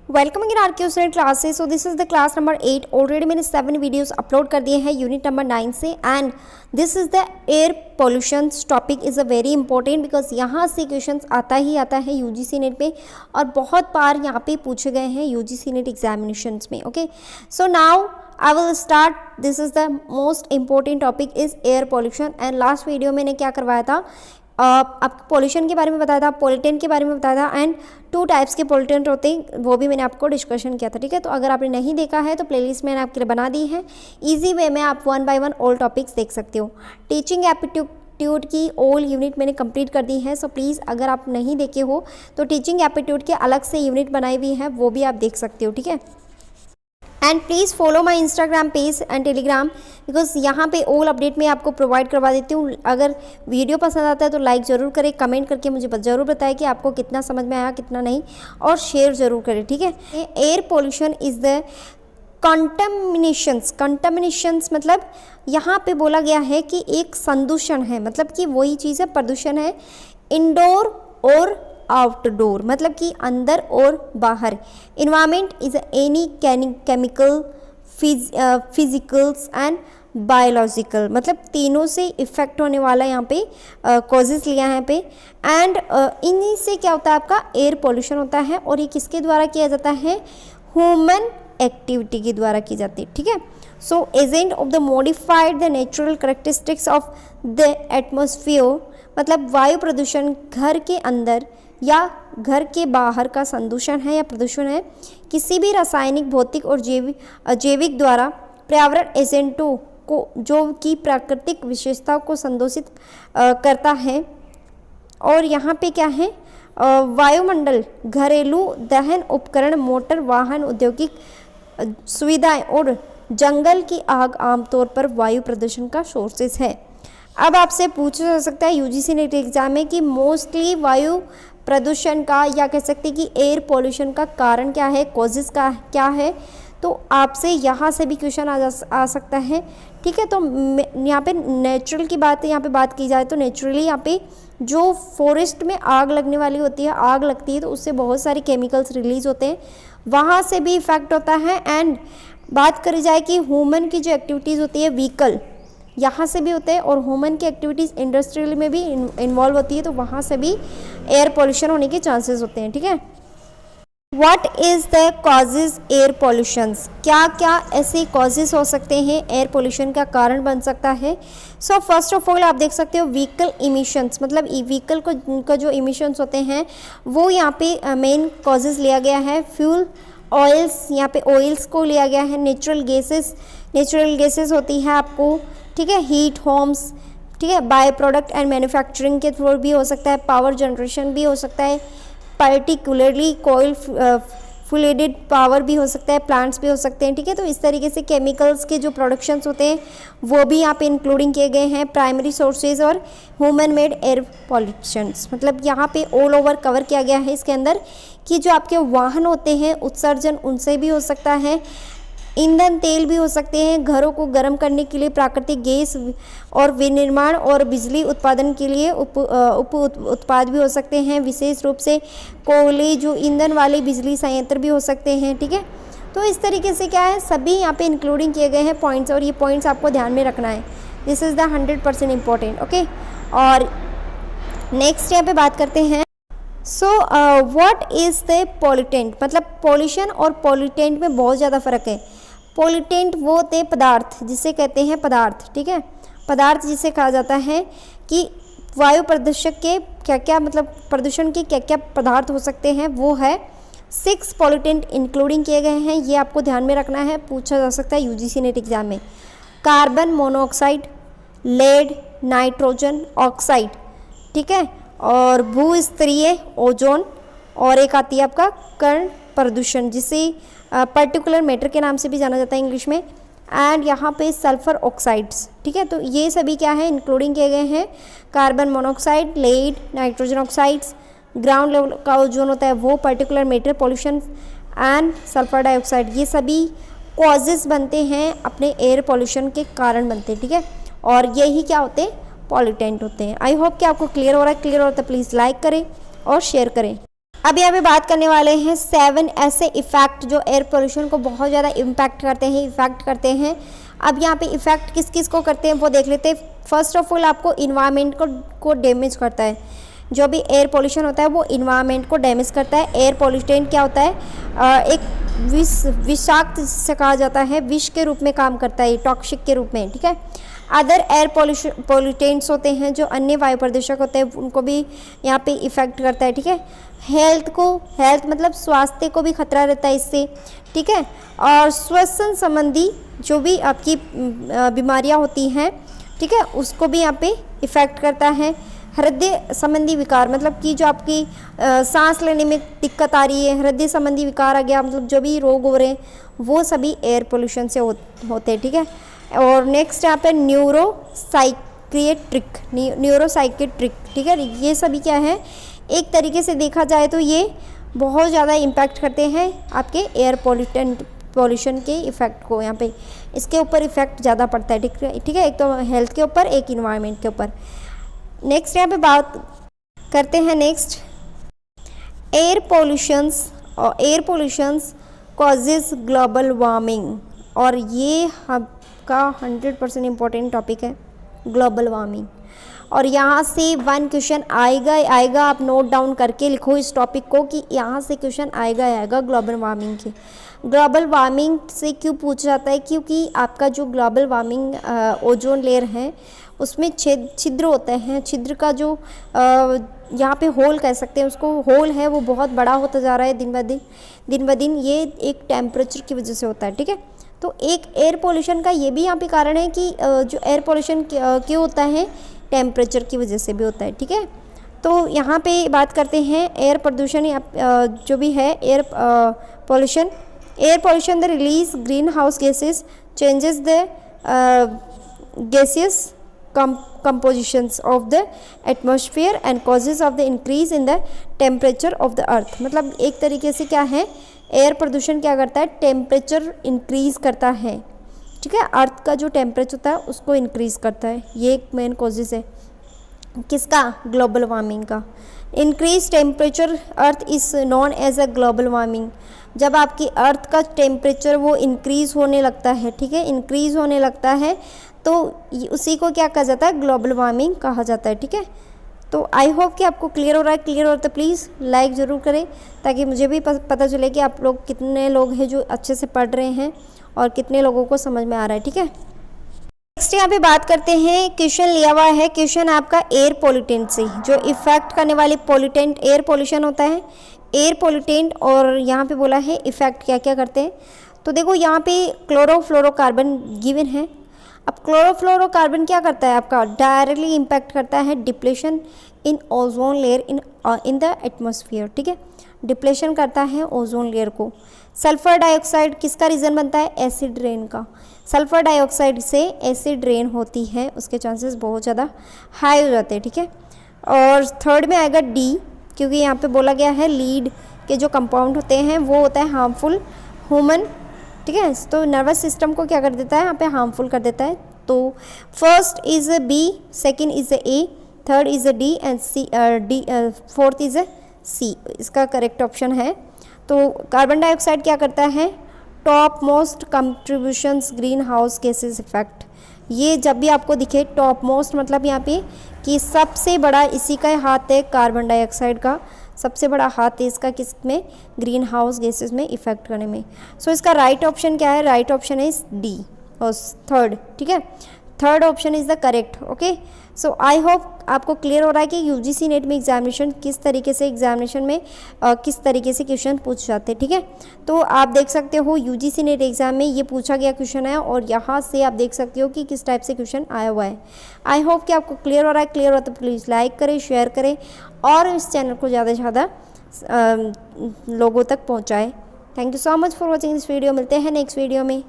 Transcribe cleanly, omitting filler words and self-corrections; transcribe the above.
Welcome in are classes. So this is the class number 8। Already मैंने 7 videos upload कर दिए हैं unit number 9 से। And this is the air pollution topic is a very important because यहाँ से questions आता ही आता है यूजीसी नेट पे और बहुत बार यहाँ पे पूछे गए हैं यूजीसी नेट एग्जामिनेशंस में। Okay, so now I will start. This is the most important topic is air pollution. And last video मैंने क्या करवाया था, आपको पोल्यूशन के बारे में बताया था, पोल्यूटेंट के बारे में बताया था एंड 2 टाइप्स के पोल्यूटेंट होते हैं, वो भी मैंने आपको डिस्कशन किया था। ठीक है, तो अगर आपने नहीं देखा है तो प्लेलिस्ट मैंने आपके लिए बना दी है। इजी वे में आप 1 बाय 1 ऑल टॉपिक्स देख सकते हो। टीचिंग एप्टीट्यूड की ऑल यूनिट मैंने कंप्लीट कर दी है। सो प्लीज़ अगर आप नहीं देखे हो तो टीचिंग एप्टीट्यूड के अलग से यूनिट बनाई हुई है, वो भी आप देख सकते हो। ठीक है, and please follow my Instagram page and Telegram because यहाँ पे ऑल अपडेट मैं आपको प्रोवाइड करवा देती हूँ। अगर वीडियो पसंद आता है तो लाइक ज़रूर करें, कमेंट करके मुझे ज़रूर बताएं कि आपको कितना समझ में आया कितना नहीं, और शेयर ज़रूर करें। ठीक है, एयर पोल्यूशन इज़ द कंटामिनेशंस मतलब यहाँ पे बोला गया है कि एक संदूषण है, मतलब कि वही चीज़ है, प्रदूषण है। इंडोर और आउटडोर मतलब कि अंदर और बाहर। Environment is any chemical, physicals and biological मतलब तीनों से इफेक्ट होने वाला यहाँ पे कॉजेज लिया है यहाँ पे। एंड इन्हीं से क्या होता है, आपका एयर पोल्यूशन होता है और ये किसके द्वारा किया जाता है, ह्यूमन एक्टिविटी के द्वारा की जाती है। ठीक है, so agent of the modified the natural characteristics of the atmosphere मतलब वायु प्रदूषण घर के अंदर या घर के बाहर का संदूषण है या प्रदूषण है, किसी भी रासायनिक, भौतिक और जैविक द्वारा पर्यावरण एजेंटों को जो कि प्राकृतिक विशेषताओं को संदूषित करता है। और यहाँ पे क्या है, वायुमंडल, घरेलू दहन उपकरण, मोटर वाहन, औद्योगिक सुविधाएं और जंगल की आग आमतौर पर वायु प्रदूषण का सोर्सेस है। अब आपसे पूछा जा सकता है यूजीसी नेट एग्जाम में कि मोस्टली वायु प्रदूषण का या कह सकते हैं कि एयर पोल्यूशन का कारण क्या है, कॉजेज का क्या है, तो आपसे यहाँ से भी क्वेश्चन आ सकता है। ठीक है, तो यहाँ पे नेचुरल की बात है, यहाँ पे बात की जाए तो नेचुरली यहाँ पे जो फॉरेस्ट में आग लगने वाली होती है, आग लगती है तो उससे बहुत सारे केमिकल्स रिलीज होते हैं, वहाँ से भी इफेक्ट होता है। एंड बात करी जाए कि ह्यूमन की जो एक्टिविटीज़ होती है, व्हीकल, यहाँ से भी होते हैं और ह्यूमन की एक्टिविटीज़ इंडस्ट्रियल में भी इन्वॉल्व होती है, तो वहाँ से भी एयर पोल्यूशन होने के चांसेस होते हैं। ठीक है, what is the causes air pollutions, क्या क्या ऐसे कॉजेज हो सकते हैं, एयर पोल्यूशन का कारण बन सकता है। सो फर्स्ट ऑफ ऑल आप देख सकते हो व्हीकल इमिशंस मतलब व्हीकल का जो इमिशंस होते हैं वो यहाँ पे मेन कॉजेज लिया गया है। फ्यूल ऑयल्स, यहाँ पे ऑयल्स को लिया गया है। नेचुरल गैसेस होती है आपको, ठीक है, हीट होम्स, ठीक है, बाय प्रोडक्ट एंड मैन्युफैक्चरिंग के थ्रू भी हो सकता है, पावर जनरेशन भी हो सकता है, पर्टिकुलरली कोयल फ्लूइडेड पावर भी हो सकता है, प्लांट्स भी हो सकते हैं। ठीक है, तो इस तरीके से केमिकल्स के जो प्रोडक्शंस होते हैं वो भी यहाँ पे इंक्लूडिंग किए गए हैं। प्राइमरी सोर्सेज और ह्यूमन मेड एयर पॉल्यूशंस मतलब यहाँ पे ऑल ओवर कवर किया गया है इसके अंदर कि जो आपके वाहन होते हैं उत्सर्जन उनसे भी हो सकता है, ईंधन तेल भी हो सकते हैं, घरों को गर्म करने के लिए प्राकृतिक गैस और विनिर्माण और बिजली उत्पादन के लिए उप उत्पाद भी हो सकते हैं, विशेष रूप से कोयले जो ईंधन वाले बिजली संयंत्र भी हो सकते हैं। ठीक है, तो इस तरीके से क्या है, सभी यहाँ पे इंक्लूडिंग किए गए हैं पॉइंट्स और ये पॉइंट्स आपको ध्यान में रखना है। This is the 100% important. Okay, और नेक्स्ट यहाँ पे बात करते हैं। So what is the pollutant मतलब पोल्यूशन और पोल्यूटेंट में बहुत ज़्यादा फ़र्क है। पोल्यूटेंट वो होते हैं पदार्थ, जिसे कहते हैं पदार्थ। ठीक है, पदार्थ जिसे कहा जाता है कि वायु प्रदूषक के क्या क्या मतलब प्रदूषण के क्या क्या पदार्थ हो सकते हैं, वो है 6 पोल्यूटेंट इंक्लूडिंग किए गए हैं। ये आपको ध्यान में रखना है, पूछा जा सकता है यूजीसी नेट एग्जाम में। Carbon monoxide, lead, nitrogen oxide, ठीक है, और भूस्तरीय ओजोन, और एक आती है आपका कण प्रदूषण जिसे पर्टिकुलर मैटर के नाम से भी जाना जाता है इंग्लिश में। एंड यहाँ पे सल्फर ऑक्साइड्स। ठीक है, तो ये सभी क्या है इंक्लूडिंग किए गए हैं। Carbon monoxide, lead, nitrogen oxides, ground level का ओजोन होता है वो, particular matter pollution and sulphur dioxide, ये सभी कॉजेज बनते हैं अपने एयर पॉल्यूशन के कारण बनते हैं। ठीक है, और यही क्या होते हैं, पॉल्यूटेंट होते हैं। आई होप कि आपको क्लियर हो रहा है। क्लियर हो रहा है तो प्लीज़ लाइक करें और शेयर करें। अब यहाँ पे बात करने वाले हैं 7 ऐसे इफ़ेक्ट जो एयर पोल्यूशन को बहुत ज़्यादा इम्पैक्ट करते हैं, इफ़ेक्ट करते हैं। अब यहाँ पे इफ़ेक्ट किस किस को करते हैं वो देख लेते हैं। फर्स्ट ऑफ ऑल आपको इन्वायरमेंट को डैमेज करता है। जो भी एयर पोल्यूशन होता है वो इन्वायरमेंट को डैमेज करता है। एयर पोल्यूटेंट क्या होता है, एक विषाक्त से कहा जाता है, विष के रूप में काम करता है, टॉक्सिक के रूप में, ठीक है। अदर एयर पोल्यूटेंट्स होते हैं जो अन्य वायु प्रदूषक होते हैं, उनको भी यहाँ पे इफ़ेक्ट करता है, ठीक है। हेल्थ मतलब स्वास्थ्य को भी खतरा रहता है इससे, ठीक है। और श्वसन संबंधी जो भी आपकी बीमारियाँ होती हैं, ठीक है, उसको भी यहाँ पे इफ़ेक्ट करता है। हृदय संबंधी विकार मतलब कि जो आपकी सांस लेने में दिक्कत आ रही है, हृदय संबंधी विकार आ गया, मतलब जो भी रोग हो रहे हैं वो सभी एयर पोल्यूशन से होते हैं, ठीक है। और नेक्स्ट यहाँ पे न्यूरोसाइकेट्रिक, ठीक है। ये सभी क्या है, एक तरीके से देखा जाए तो ये बहुत ज़्यादा इम्पैक्ट करते हैं आपके एयर पोल्यूशन के इफ़ेक्ट को। यहाँ पे इसके ऊपर इफ़ेक्ट ज़्यादा पड़ता है, ठीक है। एक तो हेल्थ के ऊपर, एक इन्वायरमेंट के ऊपर। नेक्स्ट यहाँ पे बात करते हैं next air pollutions causes global warming. और ये आपका 100% इम्पोर्टेंट टॉपिक है, ग्लोबल वार्मिंग। और यहाँ से 1 क्वेश्चन आएगा, आप नोट डाउन करके लिखो इस टॉपिक को कि यहाँ से क्वेश्चन आएगा ग्लोबल वार्मिंग के। ग्लोबल वार्मिंग से क्यों पूछा जाता है, क्योंकि आपका जो ग्लोबल वार्मिंग ओजोन लेयर है उसमें छिद्र होते हैं। छिद्र का जो यहाँ पे होल कह सकते हैं उसको, होल है वो बहुत बड़ा होता जा रहा है दिन ब दिन। ये एक टेम्परेचर की वजह से होता है, ठीक है। तो एक एयर पोल्यूशन का ये भी यहाँ पे कारण है कि जो एयर पोल्यूशन क्यों होता है, टेम्परेचर की वजह से भी होता है, ठीक है। तो यहाँ पे बात करते हैं एयर प्रदूषण जो भी है air pollution the release green house gases changes the gaseous compositions of the atmosphere and causes of the increase in the temperature of the earth। मतलब एक तरीके से क्या है, एयर प्रदूषण क्या करता है, टेम्परेचर इंक्रीज करता है, ठीक है। अर्थ का जो टेम्परेचर होता है उसको इंक्रीज करता है। ये एक मेन कॉजेज है किसका, ग्लोबल वार्मिंग का। Increase temperature earth is known as a global warming. जब आपकी अर्थ का टेम्परेचर वो इंक्रीज़ होने लगता है, ठीक है, इंक्रीज़ होने लगता है तो उसी को क्या कहा जाता है, ग्लोबल वार्मिंग कहा जाता है, ठीक है। तो आई होप कि आपको क्लियर हो रहा है। क्लियर हो तो प्लीज़ लाइक ज़रूर करें ताकि मुझे भी पता चले कि आप लोग कितने लोग हैं जो अच्छे से पढ़ रहे हैं और कितने लोगों को समझ में आ रहा है, ठीक है। नेक्स्ट यहाँ पे बात करते हैं, क्वेश्चन लिया हुआ है, क्वेश्चन आपका एयर पोल्यूटेंट से जो इफ़ेक्ट करने वाले पोल्यूटेंट, एयर पोल्यूशन होता है एयर पोल्यूटेंट। और यहाँ पे बोला है इफ़ेक्ट क्या क्या करते हैं। तो देखो यहाँ पे क्लोरोफ्लोरोकार्बन गिवन है। अब क्लोरोफ्लोरोकार्बन क्या करता है, आपका डायरेक्टली इम्पैक्ट करता है depletion in ozone layer in the atmosphere, ठीक है, डिप्लेशन करता है ओजोन लेयर को। सल्फर डाइऑक्साइड किसका रीज़न बनता है, एसिड रेन का। सल्फर डाइऑक्साइड से एसिड रेन होती है, उसके चांसेस बहुत ज़्यादा हाई हो जाते हैं, ठीक है। और थर्ड में आएगा डी, क्योंकि यहाँ पे बोला गया है लीड के जो कंपाउंड होते हैं वो होता है हार्मफुल ह्यूमन, ठीक है। तो नर्वस सिस्टम को क्या कर देता है, यहाँ पे हार्मफुल कर देता है। तो first is A B, second is A, third is A D and C, fourth is A C, इसका करेक्ट ऑप्शन है। तो कार्बन डाइऑक्साइड क्या करता है, top most contributions green house gases effect. ये जब भी आपको दिखे टॉप मोस्ट मतलब यहाँ पे कि सबसे बड़ा इसी का हाथ है, कार्बन डाइऑक्साइड का सबसे बड़ा हाथ है इसका किस में, ग्रीन हाउस गैसेस में इफेक्ट करने में। सो इसका राइट ऑप्शन क्या है, राइट ऑप्शन इज डी और थर्ड, ठीक है, third option is the correct. Okay, so I hope आपको क्लियर हो रहा है कि यूजीसी नेट में एग्जामिनेशन किस तरीके से किस तरीके से क्वेश्चन पूछ जाते हैं, ठीक है। तो आप देख सकते हो यूजीसी नेट एग्जाम में ये पूछा गया क्वेश्चन है और यहाँ से आप देख सकते हो कि किस टाइप से क्वेश्चन आया हुआ है। आई होप कि आपको क्लियर हो रहा है। क्लियर हो तो प्लीज़ लाइक करें, शेयर करें और इस चैनल को ज़्यादा से ज़्यादा लोगों तक पहुँचाएँ। Thank you so much for watching this video. मिलते हैं नेक्स्ट वीडियो में।